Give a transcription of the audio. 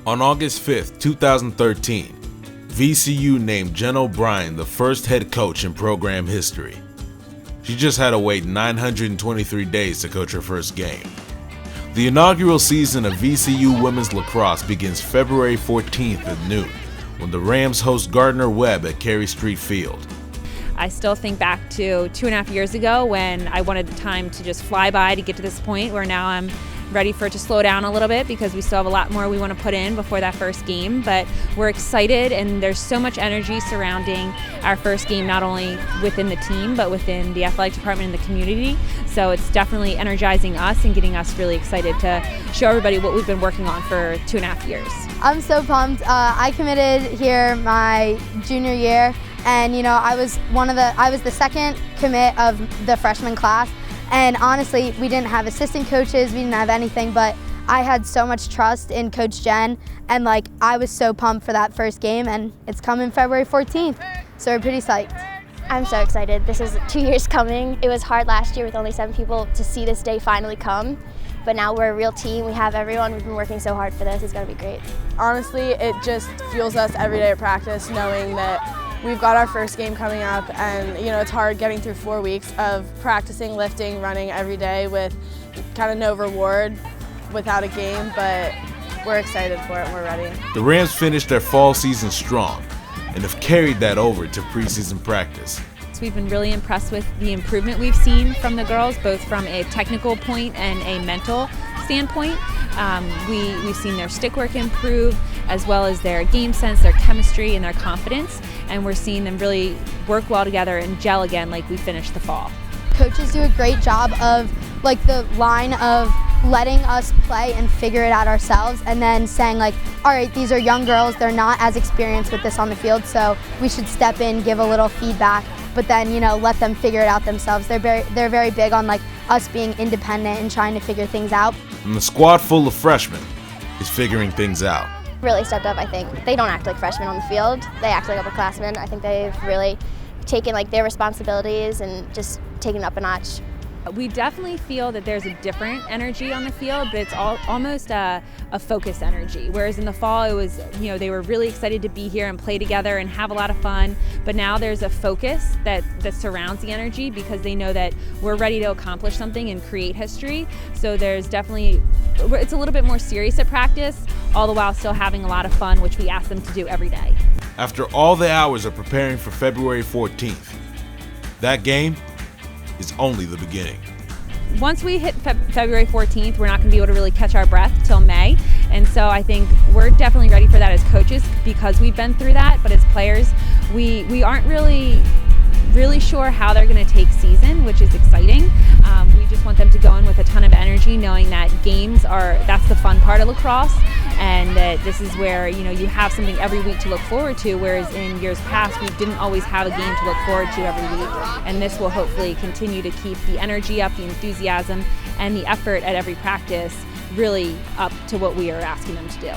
On August 5th, 2013, VCU named Jen O'Brien the first head coach in program history. She just had to wait 923 days to coach her first game. The inaugural season of VCU women's lacrosse begins February 14th at noon, when the Rams host Gardner-Webb at Cary Street Field. I still think back to 2.5 years ago when I wanted the time to just fly by to get to this point where now I'm ready for it to slow down a little bit because we still have a lot more we want to put in before that first game. But we're excited, and there's so much energy surrounding our first game, not only within the team but within the athletic department and the community. So it's definitely energizing us and getting us really excited to show everybody what we've been working on for 2.5 years. I'm so pumped. I committed here my junior year, and I was the second commit of the freshman class. And honestly, we didn't have assistant coaches, we didn't have anything, but I had so much trust in Coach Jen, and I was so pumped for that first game, and it's coming February 14th, so we're pretty psyched. I'm so excited. This is 2 years coming. It was hard last year with only 7 people to see this day finally come, but now we're a real team. We have everyone. We've been working so hard for this. It's going to be great. Honestly, it just fuels us every day at practice knowing that we've got our first game coming up, and it's hard getting through 4 weeks of practicing, lifting, running every day with kind of no reward without a game, but we're excited for it and we're ready. The Rams finished their fall season strong and have carried that over to preseason practice. We've been really impressed with the improvement we've seen from the girls, both from a technical point and a mental standpoint. We've seen their stick work improve, as well as their game sense, their chemistry, and their confidence. And we're seeing them really work well together and gel again like we finished the fall. Coaches do a great job of the line of letting us play and figure it out ourselves, and then saying all right, these are young girls, they're not as experienced with this on the field, so we should step in, give a little feedback, but then let them figure it out themselves. They're very big on us being independent and trying to figure things out. And the squad full of freshmen is figuring things out. Really stepped up, I think. They don't act like freshmen on the field. They act like upperclassmen. I think they've really taken their responsibilities and just taken it up a notch. We definitely feel that there's a different energy on the field, but it's almost a focused energy. Whereas in the fall, it was, they were really excited to be here and play together and have a lot of fun. But now there's a focus that surrounds the energy because they know that we're ready to accomplish something and create history. So there's definitely, it's a little bit more serious at practice, all the while still having a lot of fun, which we ask them to do every day. After all the hours of preparing for February 14th, that game is only the beginning. Once we hit February 14th, we're not going to be able to really catch our breath till May. And so I think we're definitely ready for that as coaches because we've been through that. But as players, we aren't really sure how they're going to take season, which is exciting. We just want them to go in with a ton of energy, knowing that that's the fun part of lacrosse, and that this is where you have something every week to look forward to, whereas in years past we didn't always have a game to look forward to every week. And this will hopefully continue to keep the energy up, the enthusiasm, and the effort at every practice really up to what we are asking them to do.